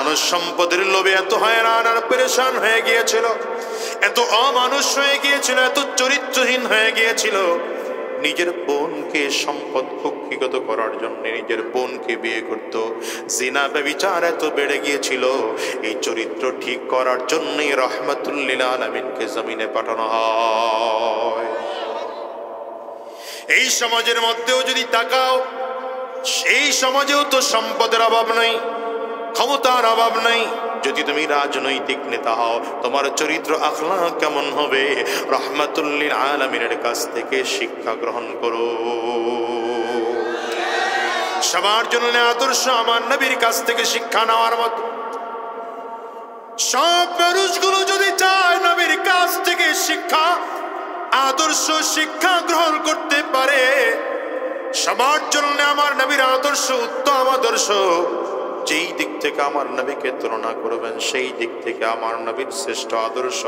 মানুষ সম্পদের লোভে এত হয়রান আর পেরেশান হয়ে গিয়েছিল, এত অমানুষ হয়ে গিয়েছিল, এত চরিত্রহীন হয়ে গিয়েছিল, নিজের বোনকে সম্পদ কক্ষিগত করার জন্য নিজের বোনকে বিয়ে করত। জিনা ব্যভিচার এত বেড়ে গিয়েছিল, এই চরিত্র ঠিক করার জন্যই রাহমাতুল লিল আলামিনকে জমিনে পাঠানো হয়। এই সমাজের মধ্যেও যদি তাকাও, সেই সমাজেও তো সম্পদের অভাব নেই, ক্ষমতার অভাব নেই। যদি তুমি রাজনৈতিক নেতা হও, তোমার চরিত্র আখলাক কেমন হবে? রাহমাতুল লিল আলামিনের কাছ থেকে শিক্ষা গ্রহণ করো। সবার জন্য আদর্শ আমার নবীর কাছ থেকে শিক্ষা নেওয়ার মতো। সব মানুষগুলো যদি চায় নবীর কাছ থেকে শিক্ষা, আদর্শ শিক্ষা গ্রহণ করতে পারে, সবার জন্য আমার নবীর আদর্শ উত্তম আদর্শ। যেই দিক থেকে আমার নবীকে তুলনা করবেন, সেই দিক থেকে আমার নবীর শ্রেষ্ঠ আদর্শ।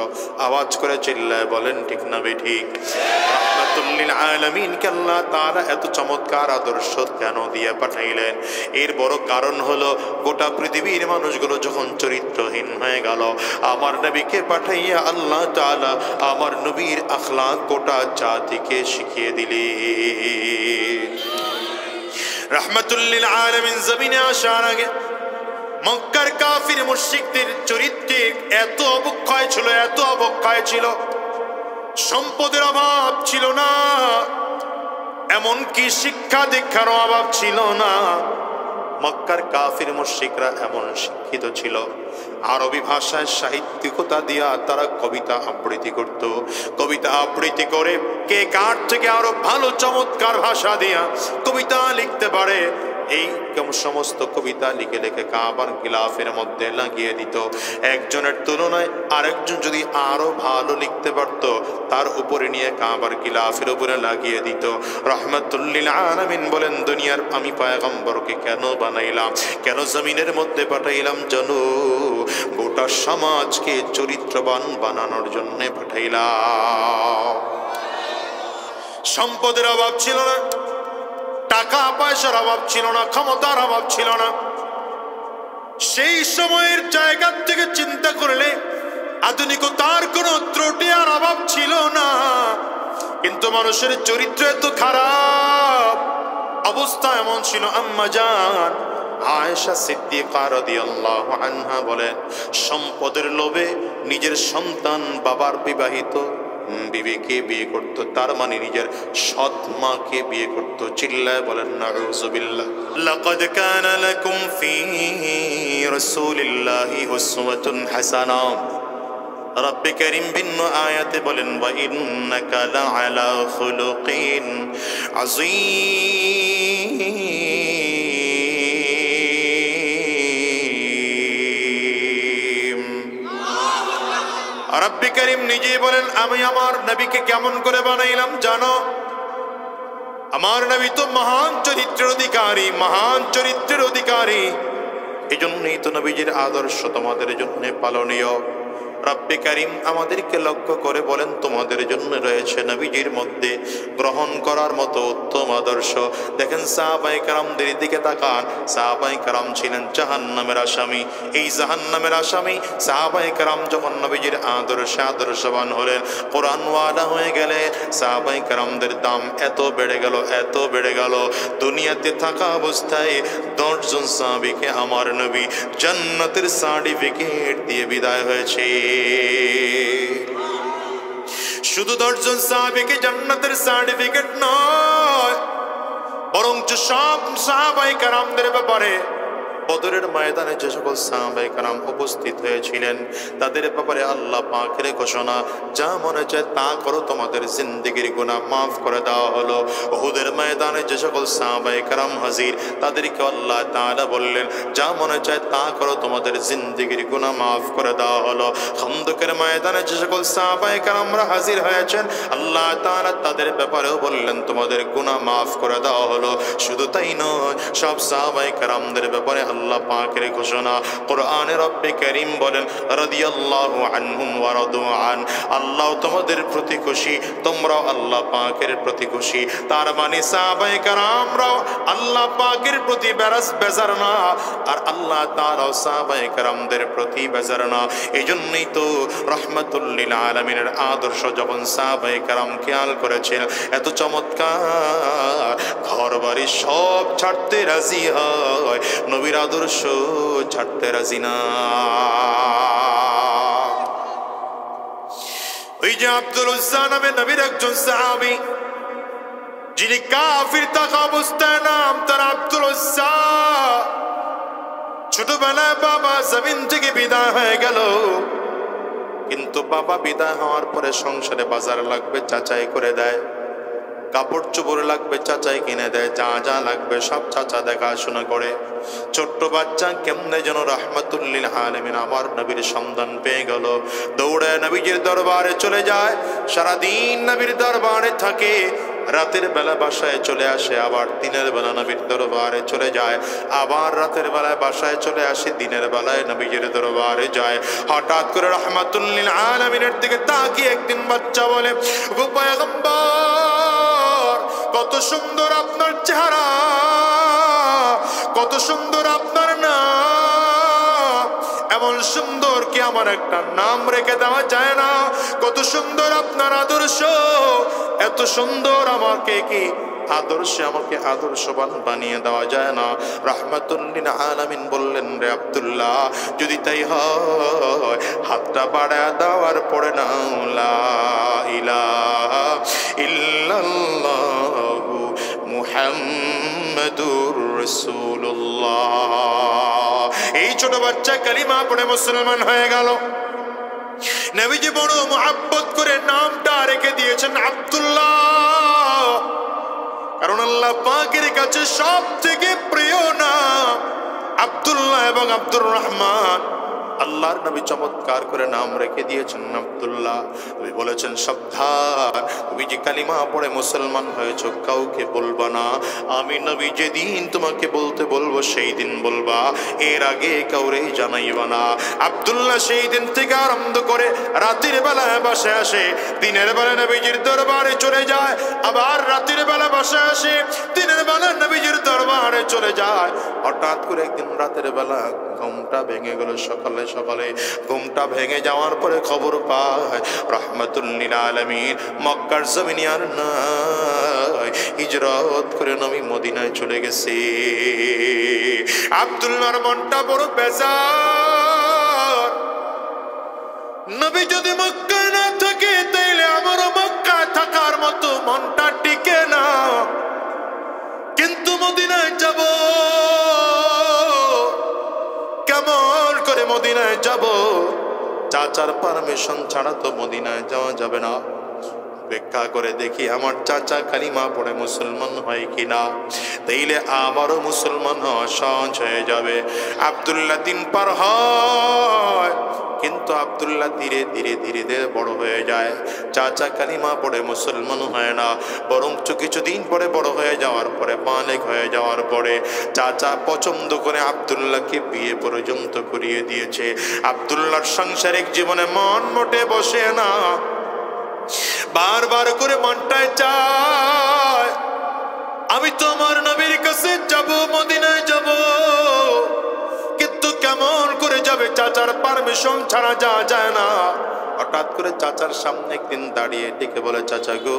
আওয়াজ করে চিল্লায় বলেন ঠিক না ঠিক? রাহমাতুল লিল আলামিনকে আল্লাহ তাআলা এত চমৎকার আদর্শ কেন দিয়ে পাঠাইলেন? এর বড় কারণ হলো, গোটা পৃথিবীর মানুষগুলো যখন চরিত্রহীন হয়ে গেল, আমার নবীকে পাঠাইয়া আল্লাহ তাআলা আমার নবীর আখলাক গোটা জাতিকে শিখিয়ে দিলেন। রাহমাতুল লিল আলামিন জমিনে আসার আগে মক্কার কাফির মুশরিকদের চরিত্রে এত অবক্ষয় ছিল, এত অবক্ষয় ছিল, সম্পদের অভাব ছিল না, এমনকি শিক্ষা দীক্ষার অভাব ছিল না। মক্কার কাফির মুশরিকরা এমন শিক্ষিত ছিল, আরবি ভাষায় সাহিত্যিকতা দিয়া তারা কবিতা আবৃত্তি করত। কবিতা আবৃত্তি করে কে কার থেকে আরো ভালো চমৎকার ভাষা দিয়া কবিতা লিখতে পারে, এই সমস্ত কবিতা লিখে লিখে কাবার গিলাফের মধ্যে লাগিয়ে দিত। একজনের তুলনায় আরেকজন যদি আরো ভালো লিখতে পারত, তার উপরে নিয়ে কাবার গিলাফের উপরে লাগিয়ে দিত। রাহমাতুল লিল আলামিন বলেন, দুনিয়ার আমি পয়গম্বরকে কেন বানাইলাম, কেন জমিনের মধ্যে পাঠাইলাম জানো? গোটা সমাজকে চরিত্রবান বানানোর জন্য পাঠাইলাম। সম্পদের অভাব ছিল না, টাকা পয়সার অভাব ছিল না, ক্ষমতার অভাব ছিল না। সেই সময়ের জায়গা থেকে চিন্তা করলে আধুনিকতার কোনো ত্রুটি আর অভাব ছিল না, কিন্তু মানুষের চরিত্র এত খারাপ, অবস্থা এমন ছিল। আম্মা জান আয়েশা সিদ্দিকা রাদিয়াল্লাহু আনহা বলেন, সম্পদের লোভে নিজের সন্তান বাবার বিবাহিত বিবিকে বিয়ে করত, তার মানে নিজের সৎ মাকে বিয়ে করত। চিল্লায় বলেন নাউযুবিল্লাহ। লাকাদ কানা লাকুম ফি রাসূলিল্লাহি উসওয়াতুন হাসানা। রব্বে কারীম ভিন্ন আয়াতে বলেন, ওয়া ইন্নাকা লাআলা খুলুকিন আযীম। রব্বে কারীম নিজেই বলেন, আমি আমার নবীকে কেমন করে বানাইলাম জানো? আমার নবী তো মহান চরিত্রের অধিকারী, মহান চরিত্রের অধিকারী। এই জন্যই তো নবীজির আদর্শ তোমাদের জন্য পালনীয়। রব্বে কারীম আমাদেরকে লক্ষ্য করে বলেন, তোমাদের জন্য রয়েছে নবীজির মধ্যে গ্রহণ করার মতো উত্তম আদর্শ। দেখেন সাহাবায়ে কেরামদের দিকে তাকান, সাহাবায়ে কেরাম ছিলেন জাহান্নামের আসামি। এই জাহান্নামের আসামি সাহাবায়ে কেরাম যখন নবীজির আদর্শে আদর্শবান হলেন, কোরআন ওয়ালা হয়ে গেলে, সাহাবায়ে কেরামদের দাম এত বেড়ে গেল, এত বেড়ে গেল, দুনিয়াতে থাকা অবস্থায় 10 জন সাহাবীকে আমার নবী জান্নাতের সার্টিফিকেট দিয়ে বিদায় হয়েছে। শুধু 10 জন সাহাবীকে জান্নাতের সার্টিফিকেট নয়, বরঞ্চ সব সাহাবায়ে কেরামদের ব্যাপারে বদরের ময়দানে যে সকল সাহাবায়ে কেরাম উপস্থিত হয়েছিলেন, তাদের ব্যাপারে আল্লাহ পাকের ঘোষণা, যা মনে চায় তা করো, তোমাদের জিন্দেগির গুনাহ মাফ করে দেওয়া হলো। উহুদের ময়দানে যে সকল সাহাবায়ে কেরাম হাজির, তাদেরকে আল্লাহ তাআলা বললেন, যা মনে চায় তা করো, তোমাদের জিন্দেগির গুনাহ মাফ করে দেওয়া হলো। খন্দকের ময়দানে যে সকল সাহাবায়ে কেরামরা হাজির হয়েছেন, আল্লাহ তাআলা তাদের ব্যাপারেও বললেন, তোমাদের গুনাহ মাফ করে দেওয়া হলো। শুধু তাই নয়, সব সাহাবায়ে কেরামদের ব্যাপারে আল্লাহ পাকের ঘোষণা। কোরআনে রব্বে কারীম বলেন রাদিয়াল্লাহু আনহুম ওয়া রাদু আন, আল্লাহ তোমাদের প্রতি খুশি, তোমরাও আল্লাহ পাকের প্রতি খুশি। তার মানে সাহাবায়ে কেরামরাও আল্লাহ পাকের প্রতি বেজার না, আর আল্লাহ তাআলাও সাহাবায়ে কেরামদের প্রতি বেজার না। এজন্যই তো রাহমাতুল লিল আলামিনের আদর্শ যখন সাহাবায়ে কেরাম খেয়াল করেছেন, এত চমৎকার, ঘর বাড়ি সব ছাড়তে রাজি হয়, নবীর আদর্শ ছাড়তে রাজি না। ওই যে আব্দুল উজ্জা নামে নবীর একজন সাহাবী, যিনি কাফির থাকা অবস্থায় নাম তার আব্দুল উজ্জা, ছোটবেলায় বাবা জমিন থেকে বিদায় হয়ে গেল, কিন্তু বাবা বিদায় হওয়ার পরে সংসারে বাজার লাগবে চাচাই করে দেয়, কাপড় চোপড় লাগবে চাচাই কিনে দেয়, যা যা লাগবে সব চাচা দেখাশোনা করে। ছোট্ট বাচ্চা কেমনে যেন রাহমাতুল লিল আলামিন আমার নবীর সন্ধান পেয়ে গেল, দৌড়ে নবীজির দরবারে চলে যায়, সারাদিন নবীর দরবারে থাকে, রাতের বেলা বাসায় চলে আসে, আবার দিনের বেলা নবীর দরবারে চলে যায়, আবার রাতের বেলায় বাসায় চলে আসে, দিনের বেলায় নবীজির দরবারে যায়। হঠাৎ করে রাহমাতুল লিল আলামিনের দিকে তাকিয়ে একদিন বাচ্চা বলে, গো পয়গম্বর, কত সুন্দর আপনার চেহারা, কত সুন্দর আপনার নাম, এমন সুন্দর কি আমার একটা নাম রেখে দেওয়া যায় না? কত সুন্দর আপনার আদর্শ, এত সুন্দর আমাকে কি আদর্শে আমাকে আদর্শবান বানিয়ে দেওয়া যায় না? রাহমাতুল লিল আলামিন বললেন, রে আব্দুল্লাহ, যদি তাই হয় হাতটা বাড়ায় দেওয়ার পরে নাও লা ইলাহা ইল্লাল্লাহু মুহাম্মাদুর রাসূলুল্লাহ। এই ছোট বাচ্চা কালিমা পড়ে মুসলমান হয়ে গেল। নবীজি বড় মুহাব্বত করে নামটা রেখে দিয়েছেন আব্দুল্লাহ, কারণ আল্লাহ পাকের কাছে সব থেকে প্রিয় নাম আব্দুল্লাহ এবং আব্দুর রহমান। আল্লাহর নবী চমৎকার করে নাম রেখে দিয়েছেন আব্দুল্লাহ। নবী বলেছেন, সাবধান, তুমি যে কালিমা পড়ে মুসলমান হয়েছ কাউকে বলবা না, আমি নবী যেদিন তোমাকে বলতে বলবো সেই দিন বলবা, এর আগে কাউরে জানাইবা না। আব্দুল্লাহ সেই দিন থেকে আরম্ভ করে রাতের বেলায় বাসায় আসে, দিনের বেলা নবীজির দরবারে চলে যায়, আবার রাতের বেলা বাসায় আসে, দিনের বেলা নবীজির দরবারে চলে যায়। হঠাৎ করে একদিন রাতের বেলা ঘুমটা ভেঙে গেল, সকালে সকালে ঘুমটা ভেঙে যাওয়ার পরে খবর পায় রাহমাতুল লিল আলামিন মক্কার জমিনে আর নাই, হিজরত করে নবী মদিনায় চলে গেছে। আব্দুল্লাহর মনটা বড় বেজার, নবী যদি মক্কায় না থাকে তাইলে আমারও মক্কায় থাকার মতো মনটা টিকে না, কিন্তু মদিনায় যাব, কেমন করে মদিনায় যাব? চাচার পারমিশন ছাড়া তো মদিনায় যাওয়া যাবে না। অপেক্ষা করে দেখি আমার চাচা কালিমা পড়ে মুসলমান হয় কিনা, তাইলে আবারও মুসলমান হওয়া সহজ হয়ে যাবে। আব্দুল্লাহ দিন পার হয়, কিন্তু আব্দুল্লাহ ধীরে ধীরে ধীরে ধীরে বড় হয়ে যায়। চাচা কালিমা পড়ে মুসলমান হয় না, বরঞ্চ কিছুদিন পরে বড় হয়ে যাওয়ার পরে, বালেগ হয়ে যাওয়ার পরে চাচা পছন্দ করে আব্দুল্লাহকে বিয়ে পর্যন্ত করিয়ে দিয়েছে। আব্দুল্লাহর সাংসারিক জীবনে মন মোটে বসে না, বারবার করে মনটায় চায় আমি তো আমার নবীর কাছে যাব, মদিনায় যাব, কিন্তু কেমন করে যাবে? চাচার পারমিশন ছাড়া যাওয়া যায় না। হঠাৎ করে চাচার সামনে একদিন দাঁড়িয়ে ডেকে বলে, চাচা গো,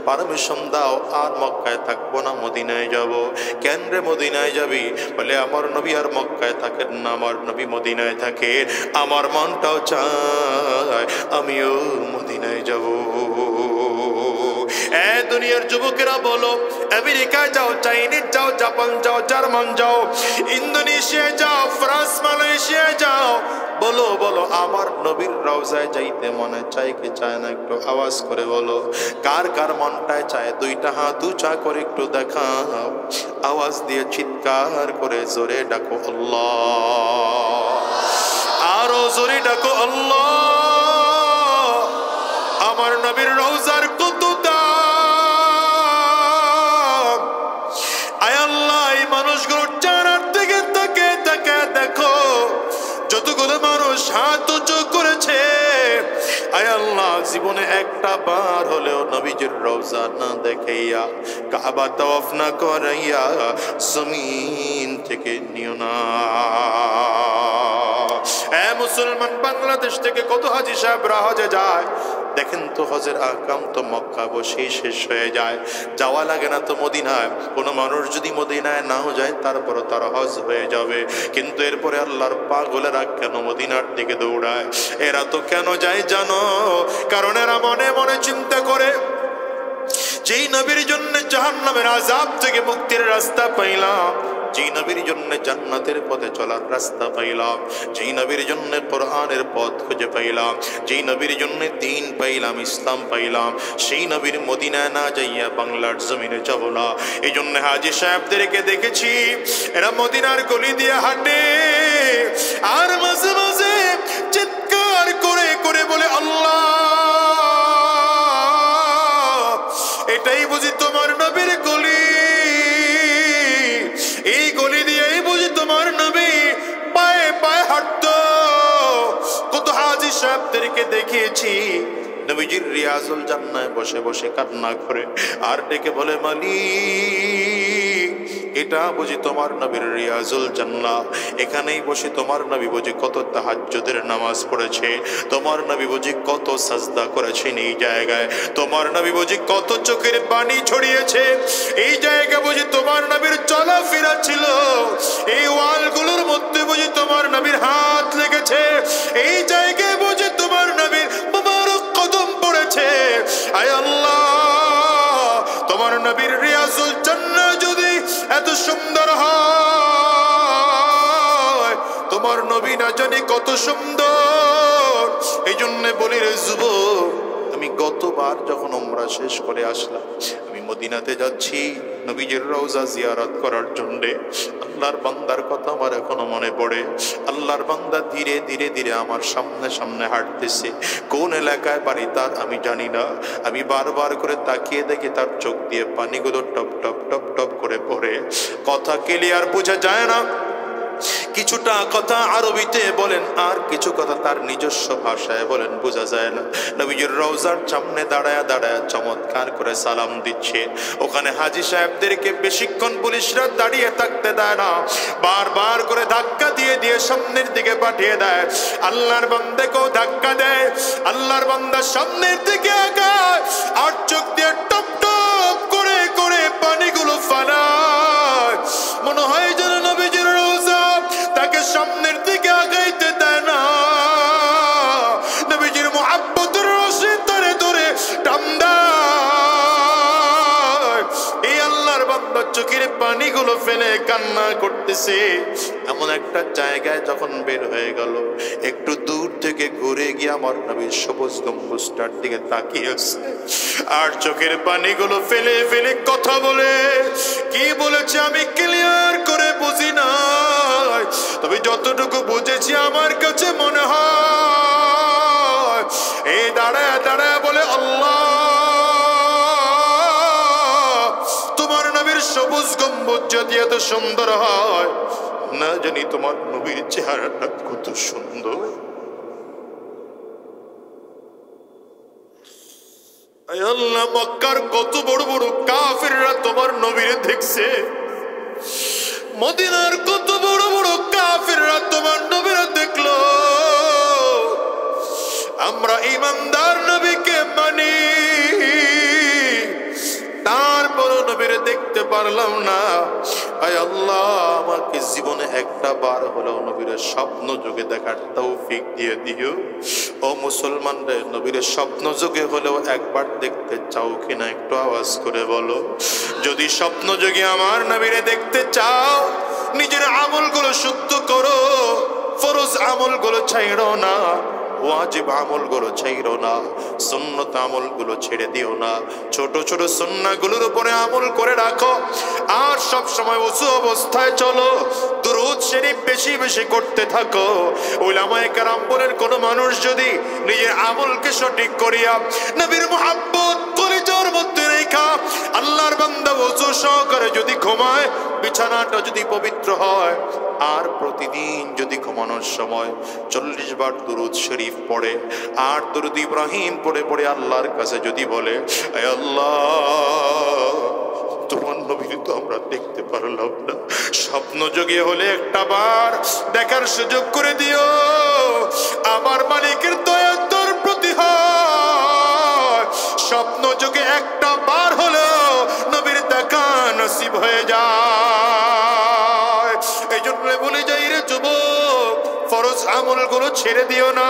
পারমিশন দাও, আর মক্কায় থাকবো না, মদিনায় যাব। কেন রে মদিনায় যাবি? বলে, আমার নবী আর মক্কায় থাকেন না, আমার নবী মদিনায় থাকে, আমার মনটাও চায় আমিও মদিনায় যাব। দুনিয়ার যুবকেরা বলো, আমেরিকায় যাও, চাইনিজ যাও, জাপান যাও, জার্মান যাও, ইন্দোনেশিয়া যাও, ফ্রান্স, মালয়েশিয়া যাও, বলো বলো আমার নবীর রওজায় যাইতে মনে চায় কি চায় না? একটু আওয়াজ করে বলো, কার কার মনটায় চায়? দুইটা হাত উঁচা করে একটু দেখাও, আওয়াজ দিয়ে চিৎকার করে জোরে ডাকো আল্লাহ, আরো জোরে ডাকো আল্লাহ। আমার নবীর রওজার কত দাম! আয় আল্লাহ, এই মানুষগুলোর চেহারার দিকে তাকে তাকে যতগুলো মানুষ হাত উঁচু করেছে, আয় আল্লাহ জীবনে একটা বার হলেও নবীজির রওজা না দেখাইয়া, কাবা তাওয়াফ না করাইয়া জমিন থেকে নিও না। মুসলমান, বাংলাদেশ থেকে কত হাজি সাহেবরা হজে যায়, দেখেন তো হজের আহকাম তো মক্কা বসেই শেষ হয়ে যায়, যাওয়া লাগে না তো মদিনায়। কোনো মানুষ যদি মদিনায় নাও যায় তারপরও তার হজ হয়ে যাবে, কিন্তু এরপরে আল্লাহর পাগলেরা কেন মদিনার দিকে দৌড়ায়? এরা তো কেন যায় জানো? কারণ এরা মনে মনে চিন্তা করে, যেই নবীর জন্য জাহান্নামের আযাব থেকে মুক্তির রাস্তা পাইলাম, যেই নবীর জন্য জান্নাতের পথে চলার রাস্তা পাইলাম, যেই নবীর জন্য কোরআনের পথ খুঁজে পাইলাম, যেই নবীর জন্য দ্বীন পাইলাম, ইসলাম পাইলাম, সেই নবীর মদিনায় না যাইয়া বাংলার জমিনে যাব না। এই জন্য হাজী সাহেবদেরকে দেখেছি এরা মদিনার গলি দিয়ে হাঁটে, আর মাঝে মাঝে চিৎকার করে করে বলে, আল্লাহ এটাই বুঝি তোমার নবীর গলি, এই গলি দিয়েই বুঝি তোমার নবী পায়ে পায়ে হাঁটতো। কত হাজী সাহেবদেরকে দেখিয়েছি নবীজির রিয়াজুল জান্নায় বসে বসে কান্না করে আর ডেকে বলে, মালিক এটা বুঝি তোমার নবীর রিয়াজুল জান্নাহ, এখানেই বসে তোমার নবী বুঝি কত তাহাজ্জুদের নামাজ পড়েছে, তোমার নবী বুঝি কত সাজদা করেছেন এই জায়গায়, তোমার নবী বুঝি কত চোখের পানি ছড়িয়েছে এই জায়গা, বুঝি তোমার নবীর চলাফেরা ছিল, এই ওয়ালগুলোর মধ্যে বুঝি তোমার নবীর হাত লেগেছে, এই জায়গায় বুঝি তোমার নবীর মুবারক কদম পড়েছে। আয় আল্লাহ, তোমার নবীর রিয়াজুল জান্নাহ যদি এত সুন্দর হয়, তোমার নবী না জানি কত সুন্দর। এই জন্য বলি রে যুবক, আমি গতবার যখন উমরা শেষ করে আসলাম, আমি মদিনাতে যাচ্ছি নবীজির রওজা জিয়ারত করার জন্য। আল্লাহর বান্দার কথা আমার এখনো মনে পড়ে। আল্লাহর বান্দা ধীরে ধীরে ধীরে আমার সামনে সামনে হাঁটতেছে, কোন এলাকায় বাড়ি তার আমি জানি না, আমি বারবার করে তাকিয়ে দেখি তার চোখ দিয়ে পানিগুলো টপ টপ টপ টপ করে পড়ে, কথা ক্লিয়ার বোঝা যায় না, কিছুটা কথা আরবিতে বলেন আর কিছু কথা তার নিজস্ব ভাষায় বলেন, বোঝা যায় না। নবীজির রওজার সামনে দাঁড়ায়া দাঁড়ায়া চমৎকার করে সালাম দিচ্ছে। ওখানে হাজী সাহেবদেরকে বেশিক্ষণ পুলিশরা দাঁড়িয়ে থাকতে দেয় না, বারবার করে ধাক্কা দিয়ে দিয়ে সামনের দিকে পাঠিয়ে দেয়। আল্লাহর বান্দাকেও ধাক্কা দেয়, আল্লাহর বান্দা সামনের দিকে আগায় আর চোখ দিয়ে টপ টপ করে করে পানিগুলো ফালায়, মনে হয় যেন নবীজির রওজা তাকে সামনের দিকে আগাইতে দেয় না। নবীজির মুহাব্বতের রশি ধরে ধরে টান দেয়। এই আল্লাহর বান্দা চোখের পানিগুলো ফেলে কান্না করতেছে। এমন একটা জায়গায় যখন বের হয়ে গেল, একটু দূর থেকে ঘুরে গিয়ে আমার নবীর সবুজ গম্বুজটার দিকে তাকিয়েছে আর চোখের পানিগুলো ফেলে ফেলে কথা বলে। কি বলেছে আমি ক্লিয়ার করে বুঝি না, তবে যতটুকু বুঝেছি আমার কাছে মনে হয় এই দাঁড়ায় দাঁড়ায় বলে, আল্লাহ তোমার নবীর সবুজ গম্বুজ যদি এত সুন্দর হয়, না জানি তোমার নবীর চেহারাটা কত সুন্দর। আল্লাহ, মক্কার কত বড় বড় কাফিররা তোমার নবীরে দেখছে, মদিনার কত বড় বড় কাফিররা তোমার নবীরে দেখলো। আমরা ইমানদার নবীকে মানি, তারপরও নবীরে দেখতে পারলাম না। আয় আল্লাহ, আমাকে জীবনে একটা বার হলেও নবীরে স্বপ্ন যুগে দেখার তৌফিক দিয়ে দিও। ও মুসলমানরা, নবীরে স্বপ্ন যুগে হলেও একবার দেখতে চাও কিনা একটু আওয়াজ করে বলো। যদি স্বপ্ন যুগে আমার নবীরে দেখতে চাও, নিজের আমলগুলো শুদ্ধ করো, ফরজ আমলগুলো ছাইড়ো না, ওয়াজিব আমলগুলো ছাইড়ো না, সুন্নত আমলগুলো ছেড়ে দিও না, ছোট ছোট সুন্নাহগুলোর উপরে আমল করে রাখো। আর সব সময় ওযু অবস্থায় চলো, দুরূদ শরীফ বেশি বেশি করতে থাকো। উলামায়ে কেরাম বলেন, কোন মানুষ যদি নিজের আমলকে সঠিক করিয়া নবীর মুহাব্বত কলিজার মধ্যে রেখা আল্লাহর বান্দা ওযু সহকারে যদি ঘুমায়, বিছানাটা যদি পবিত্র হয়, আর প্রতিদিন যদি ঘুমানোর সময় 40 বার দুরূদ শরীফ পড়ে আর দুরূদ ইব্রাহিম পড়ে পড়ে আল্লাহর কাছে যদি বলে, হে আল্লাহ, তোমার নবীকে তো আমরা দেখতে পারলাম না, স্বপ্ন যোগে হলে একটা বার দেখার সুযোগ করে দিও। আমার মালিকের দয়া তোর প্রতি হয়, স্বপ্ন যোগে একটা বার হলেও নবীর দেখা নসিব হয়ে যায়। এই জন্য বলে যাই রে যুবক, ফরজ আমলগুলো ছেড়ে দিও না,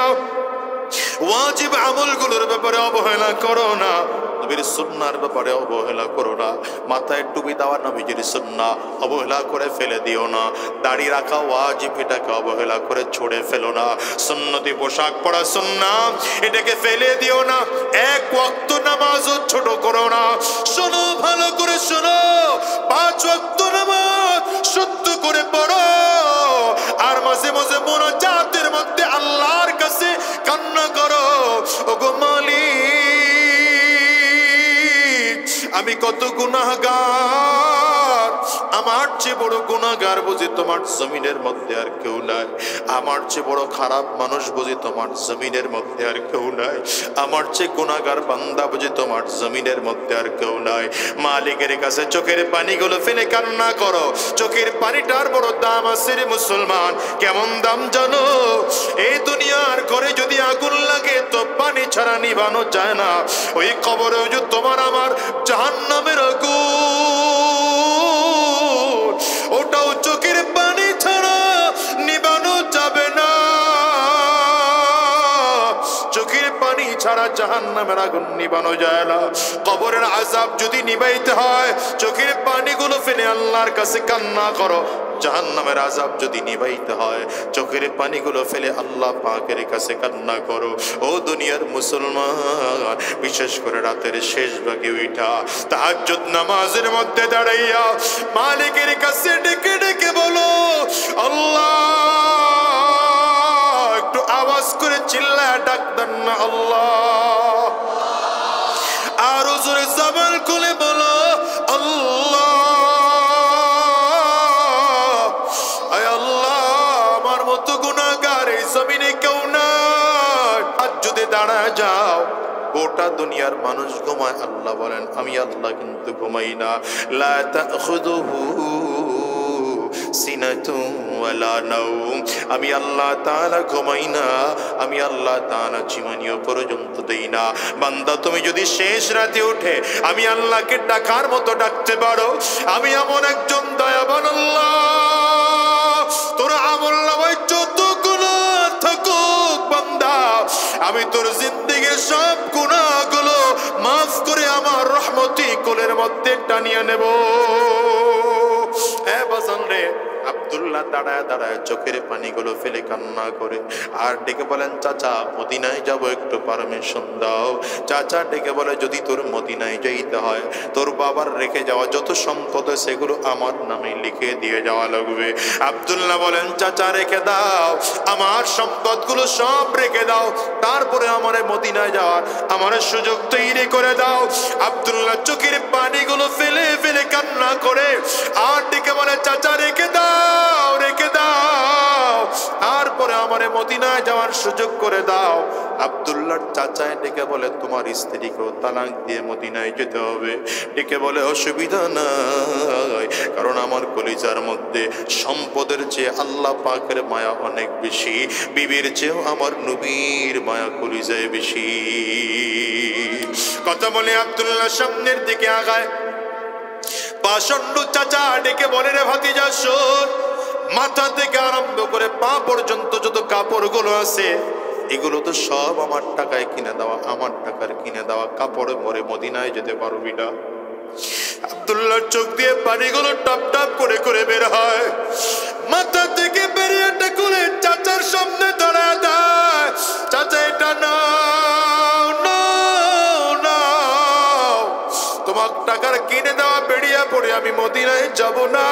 ওয়াজিব আমলগুলোর ব্যাপারে অবহেলা করো না, নবীর সুন্নাহর ব্যাপারে অবহেলা করো না, মাথায় টুপি দেওয়া নবীজির সুন্নাহ অবহেলা করে ফেলে দিও না, দাড়ি রাখা ওয়াজিব এটাকে অবহেলা করে ছুঁড়ে ফেলো না, সুন্নতি পোশাক পরা সুন্নাহ এটাকে ফেলে দিও না, এক ওয়াক্ত নামাজও ছোট করো না। শোনো, ভালো করে শোনো, 5 ওয়াক্ত নামাজ শুদ্ধ করে পড়ো আর মাঝে মাঝে মুনাজাতের মধ্যে আল্লাহর কাছে কান্না করো, ওগো মালিক, আমি কত গুনাহগার, আমার চেয়ে বড় গুনাহগার বুঝি তোমার জমিনের মধ্যে আর কেউ নাই, আমার চেয়ে বড় খারাপ মানুষ বুঝি তোমার জমিনের মধ্যে আর কেউ নাই, আমার চেয়ে গুনাহগার বান্দা বুঝি তোমার জমিনের মধ্যে আর কেউ নাই। মালিকের কাছে চোখের পানিগুলো ফেলে কান্না করো, চোখের পানিটার বড় দাম আছে রে মুসলমান। কেমন দাম জানো? এই দুনিয়ার ঘরে যদি আগুন লাগে তো পানি ছাড়া নিভানো যায় না, ওই কবরেও যে তোমার আমার জাহান্নামের আগুন, ওটাও চোখের পানি ছাড়া নিভানো যাবে না, চোখের পানি ছাড়া জাহান্নামের আগুন নিভানো যায় না। কবরের আযাব যদি নিভাইতে হয় চোখের পানিগুলো ফেলে আল্লাহর কাছে কান্না করো, জাহান্নামের আযাব যদি নিভাইতে হয় চোখের পানিগুলো ফেলে আল্লাহ পাকের কাছে কান্না করো। ও দুনিয়ার মুসলমান, বিশেষ করে রাতের শেষ ভাগে উঠা তাহাজ্জুদ নামাজের মধ্যে দাঁড়াইয়া মালিকের কাছে ডেকে ডেকে বলো, আল্লাহ, একটু আওয়াজ করে চিল্লায় ডাক দেন না আল্লাহ, আর জোরে জবান খুলে বলো আল্লাহ, জমিনে কেউ নাই। আজ যদি দাঁড়া যাও গোটা দুনিয়ার মানুষ ঘুমায়, আল্লাহ বলেন আমি আল্লাহ কিন্তু ঘুমাই না। লা তাখুযুহু সিনাতুন ওয়ালা নাওম, আমি আল্লাহ তাআলা ঘুমাই না, আমি আল্লাহ তাআলা জীবনীয় পর্যন্ত দেই না। বান্দা, তুমি যদি শেষ রাতে উঠে আমি আল্লাহকে ডাকার মতো ডাকতে পারো, আমি এমন একজন দয়াবান আল্লাহ, তোর আমলনামায় যত গুনাহ থাকুক বান্দা, আমি তোর জিন্দেগীর সব গুনাহগুলো মাফ করে আমার রহমতি কোলের মধ্যে টানিয়ে নেব। হ্যাঁ বাজান রে, আব্দুল্লাহ দাঁড়ায় দাঁড়ায় চোখের পানিগুলো ফেলে কান্না করে আর ডেকে বলেন, চাচা মদিনায় যাব, একটু পারমিশন দাও। চাচা ডেকে বলে, যদি তোর মদিনায় যাইতে হয় তোর বাবার রেখে যাওয়া যত সম্পদ সেগুলো আমার নামে লিখে দিয়ে যাওয়া লাগবে। আব্দুল্লাহ বলেন, চাচা রেখে দাও, আমার সম্পদগুলো সব রেখে দাও, তারপরে আমার মদিনায় যাওয়ার আমার সুযোগ তৈরি করে দাও। আব্দুল্লাহ চোখের পানিগুলো ফেলে ফেলে কান্না করে আর ডেকে বলে, চাচা রেখে দাও, রেখে দাও, তারপরে আমারে মদিনায় যাওয়ার সুযোগ করে দাও। আব্দুল্লাহর চাচায় ডেকে বলে, তোমার স্ত্রীকেও তালাক দিয়ে মদিনায় যেতে হবে। ডেকে বলে, অসুবিধা নাই, কারণ আমার কলিজার মধ্যে সম্পদের চেয়ে আল্লাহ পাকের মায়া অনেক বেশি, বিবির চেয়েও আমার নবীর মায়া কলিজায় বেশি। কথা বলে আব্দুল্লাহ সামনের দিকে আগায়। পাষণ্ড চাচা ডেকে বলে, রে ভাতিজা শোন, মাথা থেকে আরম্ভ করে পা পর্যন্ত যত কাপড়গুলো আছে এগুলো তো সব আমার টাকায় কিনে দেওয়া, আমার টাকার কিনে দেওয়া কাপড়ে পরে মদিনায় যেতে পারবি না। আব্দুল্লাহর চোখ দিয়ে পানিগুলো টপ টপ করে করে বের হয়, মাথা থেকে বেরিয়ে করে চাচার সামনে দাঁড়ায় দেয়। চাচা এটা নাও, নাও, নাও, তোমার টাকার কিনে দেওয়া বেরিয়ে পড়ে আমি মদিনায় যাব না।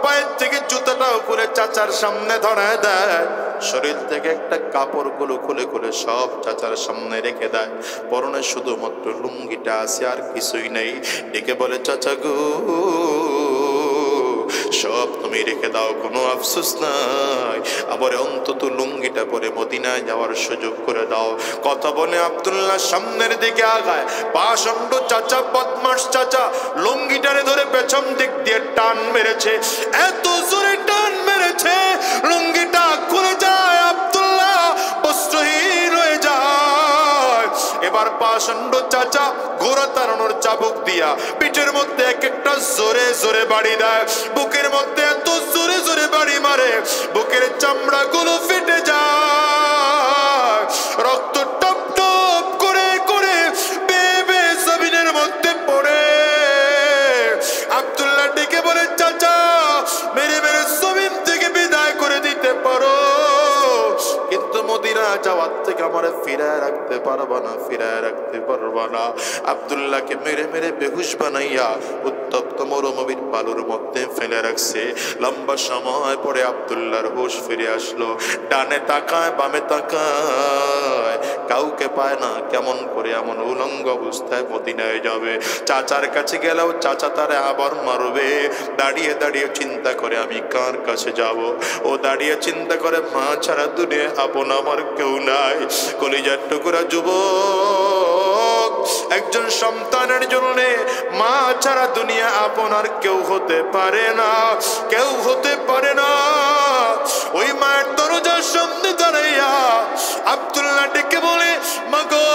পায়ের থেকে জুতাটাও খুলে চাচার সামনে ধরায় দেয়, শরীর থেকে একটা কাপড়গুলো খুলে খুলে সব চাচার সামনে রেখে দেয়, পরনে শুধুমাত্র লুঙ্গিটা আছে আর কিছুই নেই। ডেকে বলে, চাচা গো সব তুমি রেখে দাও, কোনো আফসোস নাই, আবার অন্তত লুঙ্গিটা পরে মদিনায় যাওয়ার সুযোগ করে দাও। কথা বলে আব্দুল্লাহ সামনের দিকে আগায়, পাষণ্ড চাচা, বদমাস চাচা লুঙ্গিটারে ধরে পেছন দিক দিয়ে টান মেরেছে, এত জোরে টান মেরেছে লুঙ্গিটা খুলে যায়, আব্দুল্লাহ বস্ত্রহীন হয়ে যায়। এবার পাষণ্ড চাচা ঘোড়া তাড়ানোর চাবুক দিয়া পিঠের মধ্যে এক একটা জোরে জোরে বাড়ি দেয়, বুকের মধ্যে এত জোরে জোরে বাড়ি মারে বুকের চামড়া গুলো ফেটে যায়, রক্ত টপ টপ করে করে বেয়ে বেয়ে জমিনের মধ্যে পড়ে। আব্দুল্লাহ ডেকে বলে, চাচা মেরে মেরে জমিন থেকে বিদায় করে দিতে পারো, কিন্তু মদিনা যাওয়ার থেকে আমার ফিরায় রাখতে পারবা না, ফিরায় রাখতে পারবা না। আব্দুল্লাহকে মেরে মেরে বেহুশ বানাইয়া উত্তপ্ত মরুভূমির বালুর মধ্যে ফেলে রাখছে। লম্বা সময় পরে আব্দুল্লাহর হুঁশ ফিরে আসলো, ডানে তাকায় বামে তাকায়, কাউকে পায় না, কেমন করে এমন উলঙ্গ অবস্থায় মদিনায় যাবে। চাচার কাছে গেলেও চাচা তারে আবার মারবে। দাঁড়িয়ে দাঁড়িয়ে চিন্তা করে আমি কার কাছে যাব, ও দাঁড়িয়ে চিন্তা করে মা ছাড়া দুনিয়া আপন আমার কেউ নাই। কলিজার টুকরা যুবক, একজন সন্তানের জন্য মা ছাড়া দুনিয়া আপন আর কেউ হতে পারে না, কেউ হতে পারে না। ওই মায়ের দরজার সামনে দাঁড়াইয়া আব্দুল্লাহ ডেকে বলে, মাগো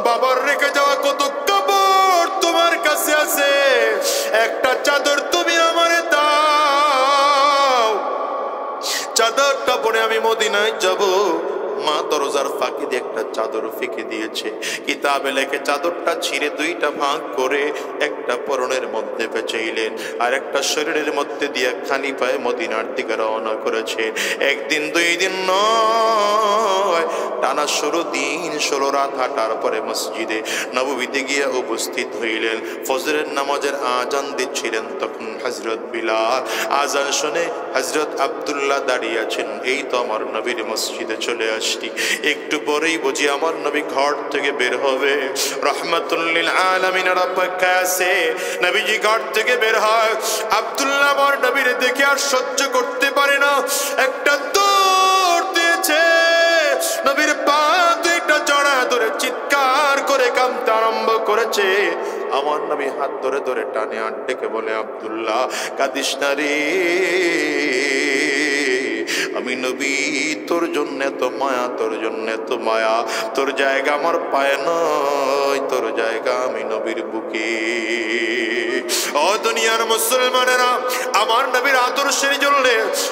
বাবার রেখে যাওয়া কত কাপড় তোমার কাছে আছে, একটা চাদর তুমি আমারে দাও, চাদরটা পরে আমি মদিনায় যাব। মা দরজার ফাঁকি দিয়ে একটা চাদর ফেঁকে দিয়েছে, কিতাবে লেখে চাদরটা ছিঁড়ে দুইটা ভাগ করে একটা পরনের মধ্যে পেঁচাইলেন আর একটা শরীরের মধ্যে দিয়ে খালি পায়ে মদিনার দিকে রওনা করেছে। একদিন দুই দিন নয়, টানা 16 দিন 16 রাত হাঁটার পরে মসজিদে নববীতে গিয়ে উপস্থিত হইলেন। ফজরের নামাজের আজান দিচ্ছিলেন, তখন হযরত বিলাল আজান শুনে হযরত আব্দুল্লাহ দাঁড়িয়ে আছেন। এই তো আমার নবীর মসজিদে চলে আসছি, একটু পরেই বুঝি আমার নবী ঘর থেকে বের হবে, রাহমাতুল লিল আলামিনের অপেক্ষায় আছে। নবীজি ঘর থেকে বের হয়, আব্দুল্লাহ আমার নবীর দেখে আর সহ্য করতে পারে না, একটা দৌড় দিয়েছে, নবীর পা দুইটা জড়া ধরে চিৎকার করে কাঁদতে আরম্ভ করেছে। আমার নবী হাত ধরে ধরে টানে আর ডেকে বলে, আব্দুল্লাহ কাঁদিস না রে, আমি নবী তোর জন্য এত মায়া, তোর জন্য এত মায়া, তোর জায়গা আমার পায়ে নয়, তোর জায়গা আমি নবীর বুকে। ও দুনিয়ার মুসলমানেরা, আমার নবীর আদর্শের জন্য,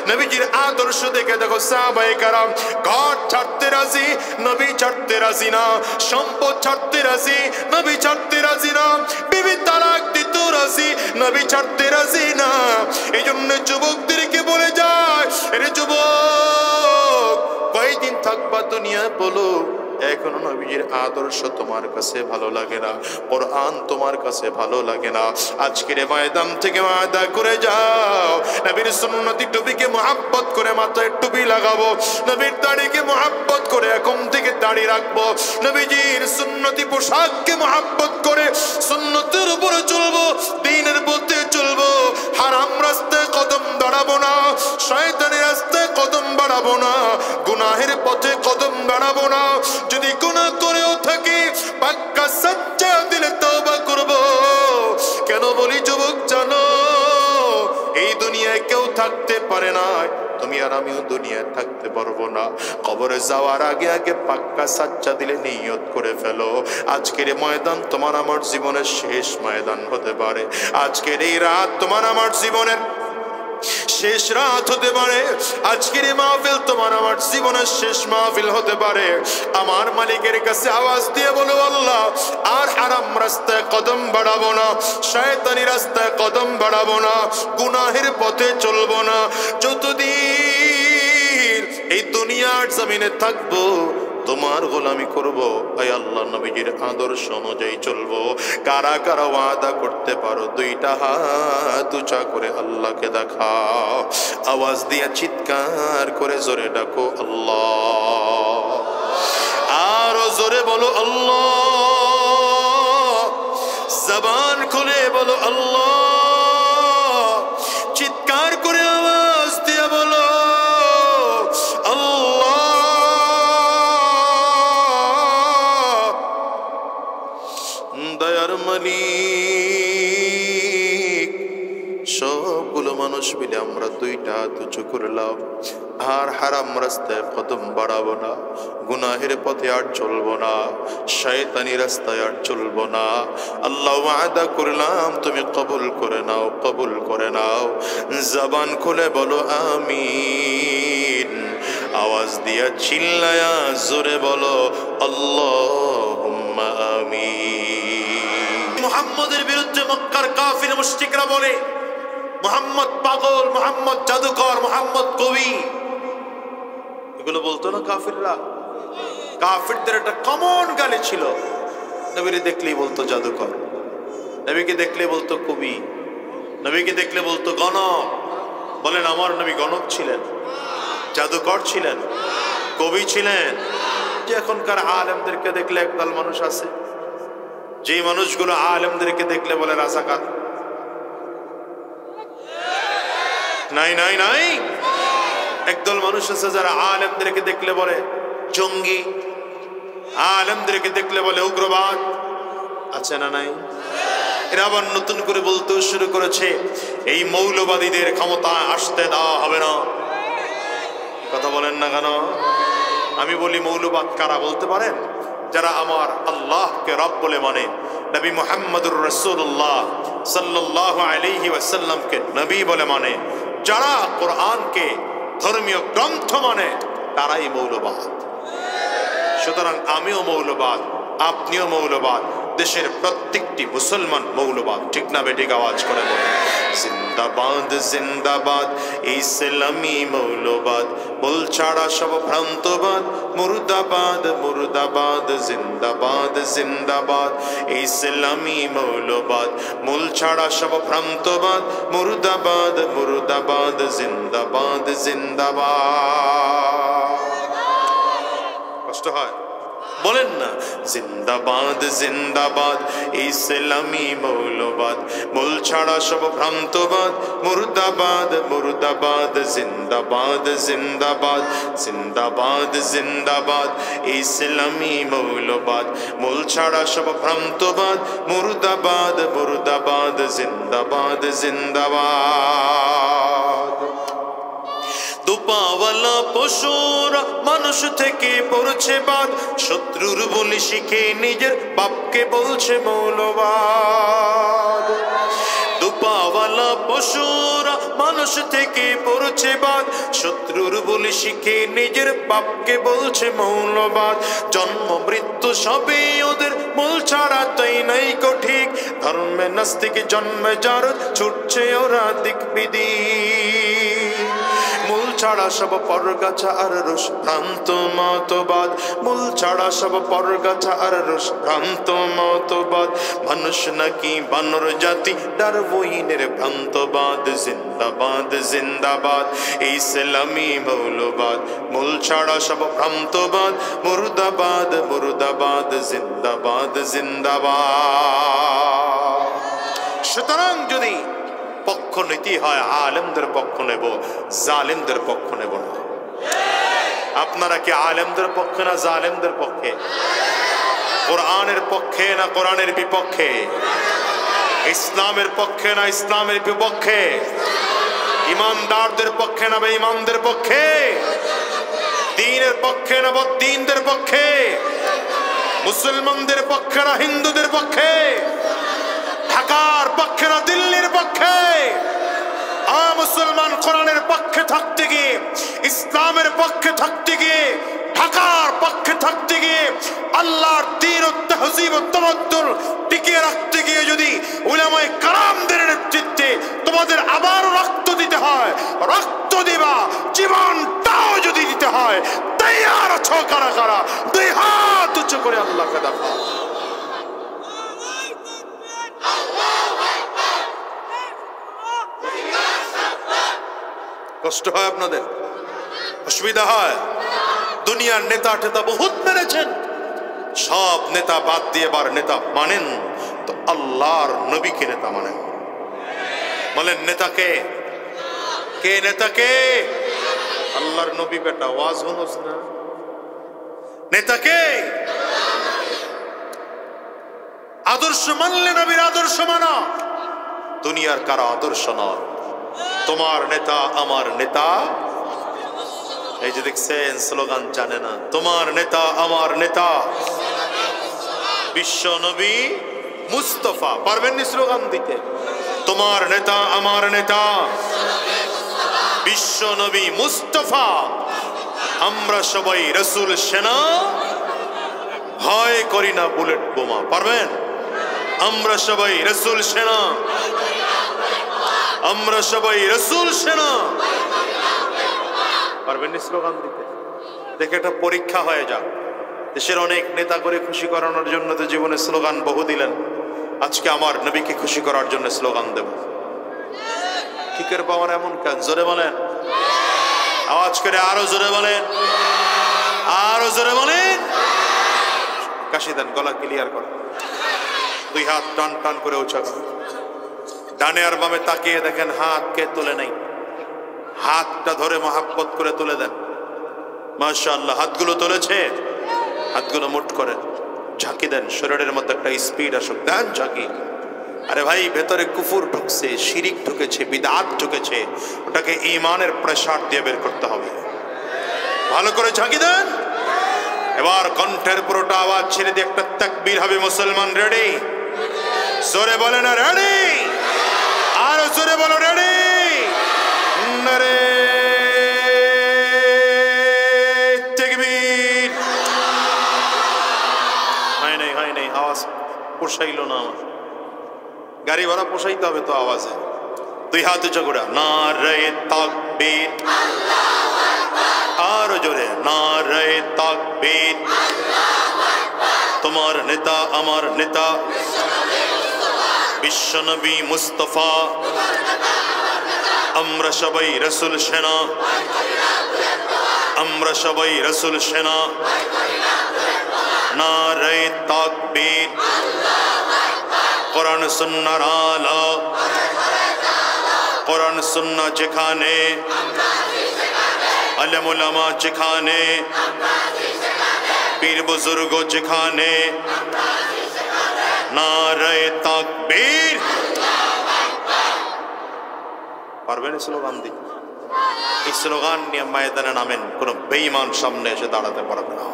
নবীজির আদর্শ দেখে দেখো সাহাবায়ে কেরাম ঘর ছাড়তে রাজি, নবী ছাড়তে রাজি না, সম্পদ ছাড়তে রাজি, নবী ছাড়তে রাজি না, বিবি তালাক দিতে রাজি, নবী ছাড়তে রাজি না। এই জন্য যুবকদেরকে বলে যায়, আরে যুবক কয়দিন থাকবা দুনিয়া বলো, এখনো নবীজির আদর্শ তোমার কাছে ভালো লাগে না, কোরআন তোমার কাছে ভালো লাগে না, আজকের ময়দান থেকে ওয়াদা করে যাও, নবীর সুন্নতি টুপিকে মুহাব্বত করে মাথায় টুপি লাগাবো, নবীর দাড়িকে মুহাব্বত করে এখন থেকে দাড়ি রাখবো, নবীজির সুন্নতি পোশাককে মুহাব্বত করে সুন্নতের উপরে চলবো, দ্বীনের পথে চলবো, হারাম রাস্তায় কদম বাড়াবো না, শয়তানের রাস্তায় কদম বাড়াবো না, গুনাহের পথে কদম বাড়াবো না। যদি গুনাহ করেও থাকি পাক্কা সচ্চা দিলে তওবা করব। কেন বলি যুবক জানো, এই দুনিয়ায় কেউ থাকতে পারে না, তুমি আর আমিও দুনিয়ায় থাকতে পারবো না। কবরে যাওয়ার আগে আগে পাক্কা সাচ্চা দিলে নিয়ত করে ফেলো, আজকের ময়দান তোমার আমার জীবনের শেষ ময়দান হতে পারে, আজকের এই রাত তোমার আমার জীবনের শেষ রাত হতে পারে, আজকের মাহফিল তোমার আমার জীবনের শেষ মাহফিল হতে পারে। আমার মালিকের কাছে আওয়াজ দিয়ে বলো, আল্লাহ আর হারাম রাস্তায় কদম বাড়াবো না, শয়তানি রাস্তায় কদম বাড়াবো না, গুনাহের পথে চলবো না, যতদিন এই দুনিয়ার জমিনে থাকবো তোমার গোলামি করব, আয় আল্লাহ নবীজির আদর্শ অনুযায়ী চলবো। কারা কারা ওয়াদা করতে পারো, দুইটা হাত উঁচা করে আল্লাহকে দেখাও, আওয়াজ দিয়ে চিৎকার করে জোরে ডাকো আল্লাহ, আরো জোরে বলো আল্লাহ। জবান খুলে বলো আল্লাহ, চিৎকার করে আওয়াজ দিয়ে বলো আল্লাহ। দয়ার মালিক, সবগুলো মানুষ মিলে আমরা দুইটা হাত উঁচু করলাম, আর হারাম রাস্তায় কদম বাড়াবো না, গুনাহের পথে আর চলবো না, শয়তানি রাস্তায় আর চলবো না। আল্লাহ ওয়াদা করলাম, তুমি কবুল করে নাও, কবুল করে নাও। জবান খুলে বলো আমিন, আওয়াজ দিয়া চিল্লায়া জোরে বলো আল্লাহুম্মা আমিন। মুহাম্মদের বিরুদ্ধে মক্কার কাফির মুশরিকরা বলে মুহাম্মদ পাগল, মুহাম্মদ জাদুকর, মুহাম্মদ কবি, এগুলো বলতো না কাফিররা। কাফিরদের একটা কমন গালি ছিল, নবীকে দেখলেই বলতো জাদুকর, নবীকে দেখলে বলতো কবি, নবীকে দেখলে বলতো গণক। বলেন আমার নবী গণক ছিলেন, জাদুকর ছিলেন, কবি ছিলেন? যে এখনকার আলেমদেরকে দেখলে একদল মানুষ আছে, যে মানুষগুলো আলেমদেরকে দেখলে বলে রাজাকার। নাই নাই নাই, একদল মানুষ আছে যারা আলেমদেরকে দেখলে বলে জঙ্গি, আলেমদেরকে দেখলে বলে উগ্রবাদ। আছে না নাই? এরা আবার নতুন করে বলতে শুরু করেছে এই মৌলবাদীদের ক্ষমতায় আসতে দেওয়া হবে না। কথা বলেন না কেন? আমি বলি মৌলবাদ কারা বলতে পারেন? যারা আমার আল্লাহকে রব বলে মানে, নবী মুহাম্মদুর রাসূলুল্লাহ সাল্লাল্লাহু আলাইহি ওয়াসাল্লামকে নবী বলে মানে, যারা কোরআনকে ধর্মীয় গ্রন্থ মানে, তারাই মৌলবাদ। সুতরাং আমিও মৌলবাদ, আপনিও মৌলবাদ, দেশের প্রত্যেকটি মুসলমান মৌলবাদ। ঠিক না বেঠিক? আওয়াজ করে বলেন জিন্দাবাদ জিন্দাবাদ ইসলামী মৌলবাদ, বল ছাড়া সব ভ্রান্তবাদ, মুর্দাবাদ মুর্দাবাদ, জিন্দাবাদ জিন্দাবাদ ইসলামী মৌলবাদ, মূল ছাড়া সব ভ্রান্তবাদ, মুর্দাবাদ মুর্দাবাদ, জিন্দাবাদ জিন্দাবাদ। কষ্ট হয়? বলেন না জিন্দাবাদ জিন্দাবাদ ইসলামী মৌলবাদ, মূল ছাড়া সব ভ্রান্তবাদ, মুর্দাবাদ মুর্দাবাদ, জিন্দাবাদ জিন্দাবাদ, জিন্দাবাদ জিন্দাবাদ ইসলামী মৌলবাদ, মূল ছাড়া সব ভ্রান্তবাদ, মুর্দাবাদ মুর্দাবাদ, জিন্দাবাদ জিন্দাবাদ। দুপাওয়ালা পশুরা মানুষ থেকে পড়ছে বাদ, শত্রুর বলি শিখে নিজের বাপকে বলছে মৌলবাদ। দুপাওয়ালা পশুরা মানুষ থেকে পড়ছে বাদ, শত্রুর বলি শিখে নিজের বাপকে বলছে মৌলবাদ। জন্ম মৃত্যু সবই ওদের, মূল ছাড়া তাই নাই কো ঠিক, ধর্মে নাস্তিক জন্মে যার, ছুটছে ওরা দিক বিদিক। মূল ছাড়া সব পরগাছা আর রস ভ্রান্ত মতবাদ, মূল ছাড়া সব পরগাছা আর রস ভ্রান্ত মতবাদ। মানুষ নাকি বানর জাতি, ডারউইনের ভ্রান্তবাদ। জিন্দাবাদ জিন্দাবাদ ইসলামী মৌলবাদ, মূল ছাড়া সব ভ্রান্তবাদ, মুর্দাবাদ মুর্দাবাদ, জিন্দাবাদ জিন্দাবাদ। সুতরাং যদি পক্ষ নীতি হয়, আলেমদের পক্ষ নেব, জালেমদের পক্ষ নেব না। আপনারা কি আলেমদের পক্ষে না জালেমদের পক্ষে? কোরআনের পক্ষে না কোরআনের বিপক্ষে? ইসলামের পক্ষে না ইসলামের বিপক্ষে? ইমানদারদের পক্ষে না বেঈমানদের পক্ষে? দ্বীনের পক্ষে না বদ্দীনদের পক্ষে? মুসলমানদের পক্ষে না হিন্দুদের পক্ষে? ঢাকার পক্ষে না দিল্লির পক্ষে? মুসলমান কোরআনের পক্ষে থাকতে গিয়ে, ইসলামের পক্ষে থাকতে গিয়ে, ঢাকার পক্ষে থাকতে গিয়ে, আল্লাহর দ্বীন ও তাহযীব ও তামাদ্দুন টিকিয়ে রাখতে গিয়ে যদি উলামায়ে কেরামদের নেতৃত্বে তোমাদের আবারও রক্ত দিতে হয়, রক্ত দিবা, জীবনটাও যদি দিতে হয়, তৈয়ার আছো কারা কারা? দুই হাত উঁচু করে আল্লাহকে দেখাও। কষ্ট হয় আপনাদের? অসুবিধা হয়? দুনিয়ার নেতা টেতা বহুত মেরেছেন, সব নেতা বাদ দিয়ে এবার নেতা মানেন, তো আল্লাহর নবীকে নেতা মানেন। বলেন নেতাকে কে? নেতাকে আল্লাহর নবী। বেটা ওয়াজ হলোস না? নেতাকে আদর্শ মানলে নবীর আদর্শ মানা। দুনিয়ার কারো আদর্শ নয়। তোমার নেতা আমার নেতা। এই যে দেখছেন স্লোগান জানে না, তোমার নেতা আমার নেতা বিশ্ব নবী মুস্তফা। পারবেন না স্লোগান দিতে? তোমার নেতা আমার নেতা বিশ্ব নবী মুস্তফা। আমরা সবাই রাসূল সেনা, ভয় করি না বুলেট বোমা। পারবেন? আমরা সবাই রাসূল সেনা, আমরা সবাই রাসূল সেনা। পারবেন না স্লোগান দিতে? দেখে একটা পরীক্ষা হয়ে যাক। দেশের অনেক নেতা করে খুশি করানোর জন্য তো জীবনে স্লোগান বহু দিলেন। আজকে আমার নবীকে খুশি করার জন্য স্লোগান দেব। ঠিকের পাওয়ার এমন কাজ। জোরে বলেন, আওয়াজ করে আরো জোরে বলেন, আরো জোরে বলেন। কাশি দেন, গলা ক্লিয়ার করেন। দুই হাত টান টান করে উঁচা করেন। ডানে আর বামে তাকিয়ে দেখেন হাত কে তুলে নাই। হাতটা ধরে মহাব্বত করে তুলে দেন। মাশাআল্লাহ, হাতগুলো তুলেছে, হাতগুলো মুঠ করেন, ঝাঁকি দেন। শরীরের মধ্যে একটা স্পিড আসুক, দেন ঝাঁকি। আরে ভাই, ভেতরে কুফুর ঢুকছে, শিরিক ঢুকেছে, বিদআত ঢুকেছে, ওটাকে ঈমানের প্রেসার দিয়ে বের করতে হবে। ভালো করে ঝাঁকি দেন। এবার কণ্ঠের পুরোটা আওয়াজ ছেড়ে দিয়ে একটা তাকবীর হবে। মুসলমান রেডি? জোরে বলে না রেডি? আরো জোরে বলো রেডি? নারে তাকবীর। হয় নাই, আওয়াজ পোষাইল না আমার। গাড়ি ভাড়া পোষাইতে হবে তো আওয়াজে। দুই হাত উঁচু করে নারে তাকবীর, আরো জোরে নারে তাকবীর। তোমার নেতা আমার নেতা বিশ্ব নবী মুস্তফা। আমরা সবাই রাসূল সেনা, আমরা সবাই রাসূল সেনা। নারে তাকবীর। কোরআন সুন্নাহর আলো, কোরআন সুন্নাহ যেখানে, আলেম উলামা যেখানে, পীর বুজুর্গ যেখানে। নারে তাকবীর। পারবেন স্লোগান দিতে? এই স্লোগান নিয়ে ময়দানে নামেন, কোন বেঈমান সামনে এসে দাঁড়াতে পারবে না।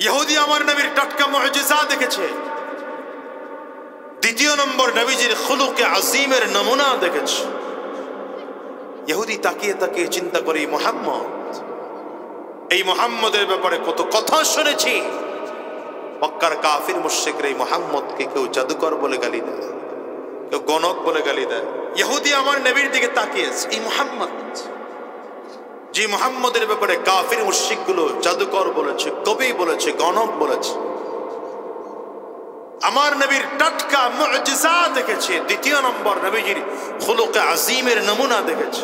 ইহুদি আমার নবীর টাটকা মুজিজা দেখেছে। দ্বিতীয় নম্বর, নবীজির খুলুকে আজিমের নমুনা দেখেছে। ইহুদি তাকিয়ে তাকিয়ে চিন্তা করে, এই মুহাম্মদের ব্যাপারে কত কথা শুনেছি। মক্কার কাফির মুশরিকরা এই মুহাম্মদকে কেউ জাদুকর বলে গালি দেয়, কেউ গণক বলে গালি দেয়। ইহুদি আমার নবীর দিকে তাকিয়েছে, এই মুহাম্মদ, যে মুহাম্মদের ব্যাপারে কাফির মুশরিকগুলো জাদুকর বলেছে, কবি বলেছে, গণক বলেছে, আমার নবীর টাটকা মুজিজা দেখেছে। দ্বিতীয় নম্বর, নবীজির খুলুকে আজিমের নমুনা দেখেছে।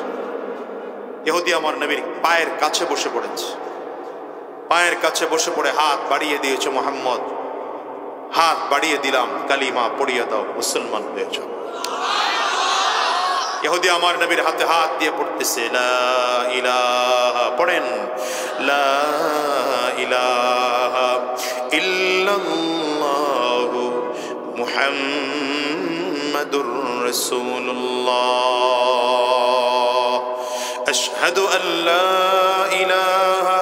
ইহুদি আমার নবীর পায়ের কাছে বসে পড়েছে, পায়ের কাছে বসে পড়ে হাত বাড়িয়ে দিয়েছে, মুহাম্মদ হাত বাড়িয়ে দিলাম, কালিমা পড়িয়ে দাও, মুসলমান হয়ে যাও। ইহুদি আমার নবীর হাতে হাত দিয়ে পড়তেছে, লা ইলাহা, পড়েন, লা ইলাহা ইল্লাল্লাহু মুহাম্মাদুর রাসূলুল্লাহ, আশহাদু আল্লা ইলাহা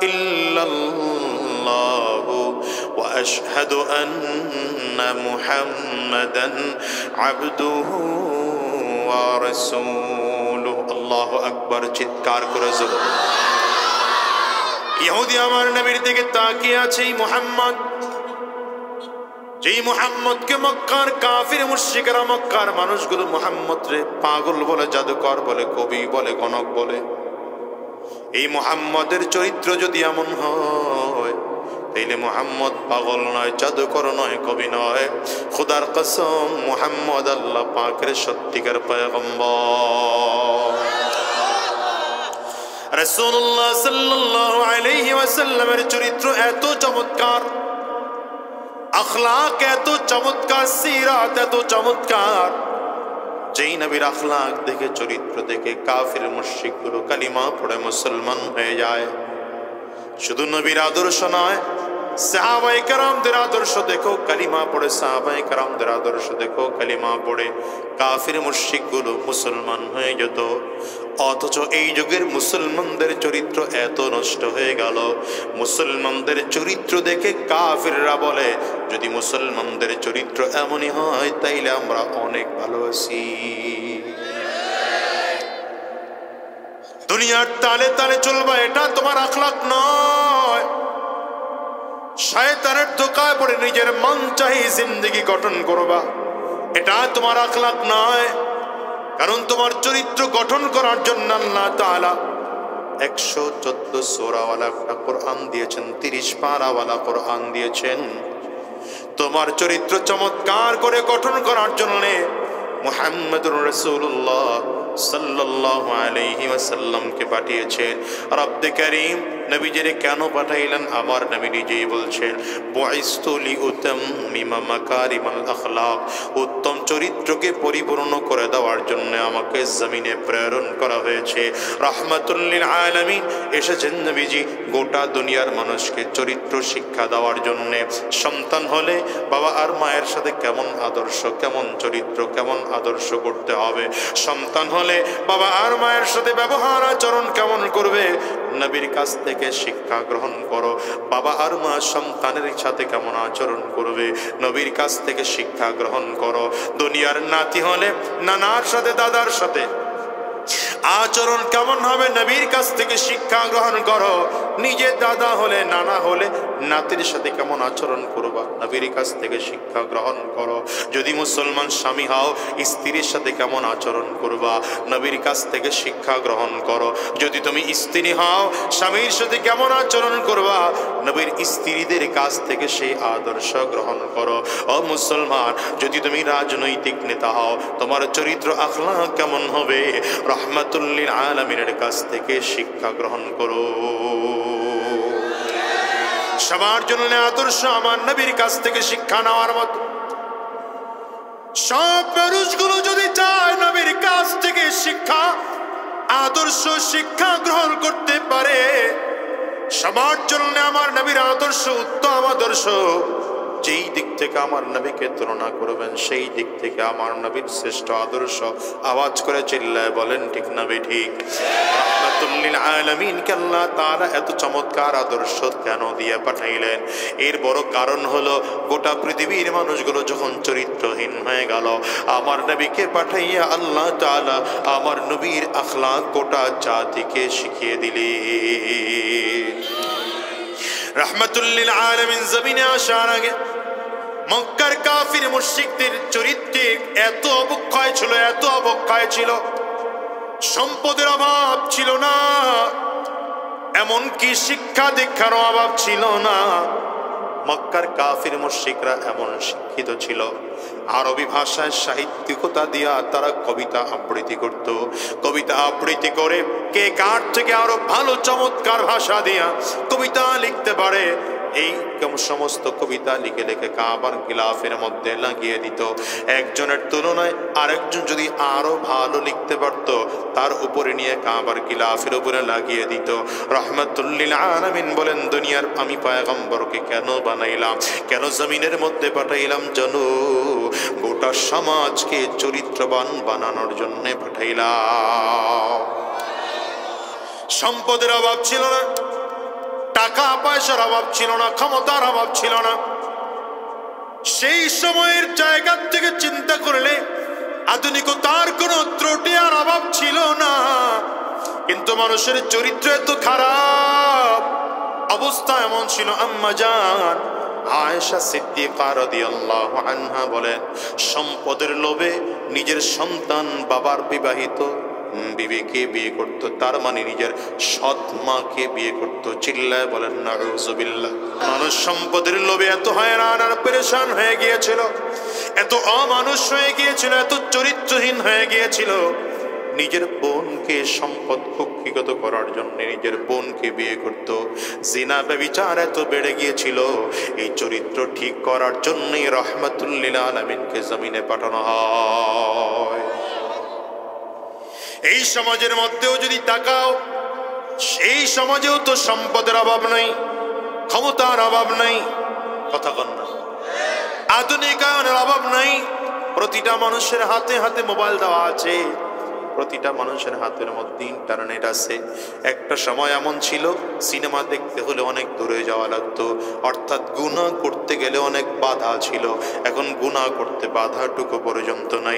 ইল্লাল্লাহু ওয়া আশহাদু আন্না মুহাম্মাদান আবদুহু ওয়া রাসূলুহু। আল্লাহু আকবার, চিৎকার করে জোরে। ইহুদি আমার নবীর দিকে তাকিয়ে আছে। এই মুহাম্মদ, যেই মুহাম্মদকে মক্কার কাফির মুশরিকরা, মক্কার মানুষগুলো মুহাম্মদ রে পাগল বলে, জাদুকর বলে, কবি বলে, গণক বলে। এই মুহাম্মদের চরিত্র যদি এমন হয়, তাইলে মুহাম্মদ পাগল নয়, জাদুকর নয়, কবি নয়। খোদার কসম, মুহাম্মদ আল্লাহ পাকের সত্যিকার পয়গম্বর। রাসূলুল্লাহ সাল্লাল্লাহু আলাইহি ওয়াসাল্লামের চরিত্র এত চমৎকার, আখলাক এত চমৎকার, সিরাত এত চমৎকার, যেই নবীর আখলাক দেখে, চরিত্র দেখে কাফির মুশরিকগুলো কালিমা পড়ে মুসলমান হয়ে যায়। শুধু নবীর আদর্শ নয়, সাহাবায়ে কেরামদের আদর্শ দেখো, কালিমা পড়ে, সাহাবায়ে কেরামদের আদর্শ দেখো, কালিমা পড়ে কাফির মুশরিকগুলো মুসলমান হয়ে যেত। অথচ এই যুগের মুসলমানদের চরিত্র এত নষ্ট হয়ে গেল, মুসলমানদের চরিত্র দেখে কাফিররা বলে যদি মুসলমানদের চরিত্র এমনই হয় তাইলে আমরা অনেক ভালো আছি। দুনিয়ার তালে তালে চলবা, এটা তোমার আখলাক নয়। শয়তানের ধোঁকায় পড়ে নিজের মন চাহি জিন্দেগি গঠন করবা, এটা তোমার আখলাক নয়। কারণ তোমার চরিত্র গঠন করার জন্য আল্লাহ তাআলা 114 সূরাওয়ালা একটা কোরআন দিয়েছেন, 30 পারাওয়ালা কোরআন দিয়েছেন। তোমার চরিত্র চমৎকার করে গঠন করার জন্য মুহাম্মদুর রাসূলুল্লাহ সাল্লাল্লাহু আলাইহি ওয়াসাল্লামকে পাঠিয়েছেন। রব্বে কারীম নবীজিরে কেন পাঠাইলেন? আমার নবী নিজেই বলছেন, বুইস্তু লিউতাম্মিমা মাকারিমাল আখলাক, উত্তম চরিত্রকে পরিপূর্ণ করে দেওয়ার জন্য আমাকে জমিনে প্রেরণ করা হয়েছে। রাহমাতুল লিল আলামিন এসেছেন নবীজি গোটা দুনিয়ার মানুষকে চরিত্র শিক্ষা দেওয়ার জন্য। সন্তান হলে বাবা আর মায়ের সাথে কেমন আদর্শ, কেমন চরিত্র, কেমন আদর্শ করতে হবে। সন্তান হলে বাবা আর মায়ের সাথে ব্যবহার আচরণ কেমন করবে, নবীর কাছ থেকে শিক্ষা গ্রহণ করো। বাবা আর মা সন্তানের সাথে কেমন আচরণ করবে, নবীর কাছ থেকে শিক্ষা গ্রহণ করো। দুনিয়ার নাতি হলে নানার সাথে, দাদার সাথে আচরণ কেমন হবে, নবীর কাছ থেকে শিক্ষা গ্রহণ করো। নিজের দাদা হলে, নানা হলে নাতির সাথে কেমন আচরণ করবা, নবীর কাছ থেকে শিক্ষা গ্রহণ করো। যদি মুসলমান স্বামী হও, স্ত্রীর সাথে কেমন আচরণ করবা, নবীর কাছ থেকে শিক্ষা গ্রহণ করো। যদি তুমি স্ত্রী হও, স্বামীর সাথে কেমন আচরণ করবা, নবীর স্ত্রীদের কাছ থেকে সেই আদর্শ গ্রহণ করো। ও মুসলমান, যদি তুমি রাজনৈতিক নেতা হও, তোমার চরিত্র আখলাক কেমন হবে, রহমাতুল লিল আলামিনের কাছ থেকে শিক্ষা গ্রহণ করো। সবার জন্য আদর্শ আমার নবীর কাছ থেকে শিক্ষা নেওয়ার মতো। সব মানুষগুলো যদি চায় নবীর কাছ থেকে শিক্ষা, আদর্শ শিক্ষা গ্রহণ করতে পারে, সবার জন্য আমার নবীর আদর্শ উত্তম আদর্শ। যেই দিক থেকে আমার নবীকে তুলনা করবেন, সেই দিক থেকে আমার নবীর শ্রেষ্ঠ আদর্শ। আওয়াজ করে চিল্লায় বলেন ঠিক না বেঠিক? রাহমাতুল লিল আলামিনকে আল্লাহ তাআলা এত চমৎকার আদর্শ কেন দিয়ে পাঠাইলেন? এর বড় কারণ হলো, গোটা পৃথিবীর মানুষগুলো যখন চরিত্রহীন হয়ে গেল, আমার নবীকে পাঠাইয়া আল্লাহ তাআলা আমার নবীর আখলাক গোটা জাতিকে শিখিয়ে দিলেন। রাহমাতুল লিল আলামিন জমিনে আসার আগে মক্কার কাফির মুশরিকদের চরিত্রে এত অবক্ষয় ছিল, এত অবক্ষয় ছিল, সম্পদের অভাব ছিল না, এমনকি শিক্ষা দীক্ষার অভাব ছিল না। মক্কার কাফির মুশরিকরা এমন শিক্ষিত ছিল, আরবি ভাষায় সাহিত্যিকতা দিয়া তারা কবিতা আবৃত্তি করত। কবিতা আবৃত্তি করে কে কার থেকে আরো ভালো চমৎকার ভাষা দিয়া কবিতা লিখতে পারে, এই সমস্ত কবিতা লিখে লিখে কাবার গিলাফের মধ্যে লাগিয়ে দিত। একজনের তুলনায় আরেকজন যদি আরো ভালো লিখতে পারত, তার উপরে নিয়ে কাবার গিলাফের উপরে লাগিয়ে দিত। রাহমাতুল লিল আলামিন বলেন, দুনিয়ার আমি পয়গম্বরকে কেন বানাইলাম, কেন জমিনের মধ্যে পাঠাইলাম? জানো, গোটা সমাজকে চরিত্রবান বানানোর জন্য পাঠাইলাম। সম্পদের অভাব ছিল না, টাকা পয়সার অভাব ছিল না, ক্ষমতার অভাব ছিল না। সেই সময়ের জায়গা থেকে চিন্তা করলে আধুনিকতার কোনো ত্রুটি আর অভাব ছিল না, কিন্তু মানুষের চরিত্র এত খারাপ, অবস্থা এমন ছিল। আম্মা জান আয়েশা সিদ্দিকা রাদিয়াল্লাহু আনহা বলেন, সম্পদের লোভে নিজের সন্তান বাবার বিবাহিত বিবিকে বিয়ে করত, তার মানে নিজের সৎ মাকে বিয়ে করত। চিল্লায় বলেন নাউযুবিল্লাহ। মানুষ সম্পদের লোভে এত হয়রান আর পেরেশান হয়ে গিয়েছিল, এত অমানুষ হয়ে গিয়েছিল, এত চরিত্রহীন হয়ে গিয়েছিল, নিজের বোনকে সম্পদ কক্ষিগত করার জন্য নিজের বোনকে বিয়ে করত। জিনা ব্যভিচার এত বেড়ে গিয়েছিল, এই চরিত্র ঠিক করার জন্যই রাহমাতুল লিল আলামিনকে জমিনে পাঠানো হয়। এই সমাজের মধ্যেও যদি তাকাও, সেই সমাজেও তো সম্পদের অভাব নাই, ক্ষমতার অভাব নাই, কথা কন না, আধুনিকায়নের অভাব নাই। প্রতিটা মানুষের হাতে হাতে মোবাইল দেওয়া আছে, প্রতিটা মানুষের হাতের মধ্যে ইন্টারনেট আছে। একটা সময় এমন ছিল, সিনেমা দেখতে হলে অনেক দূরে যাওয়া লাগতো, অর্থাৎ গুনাহ করতে গেলে অনেক বাধা ছিল। এখন গুনাহ করতে বাধাটুকু পর্যন্ত নাই।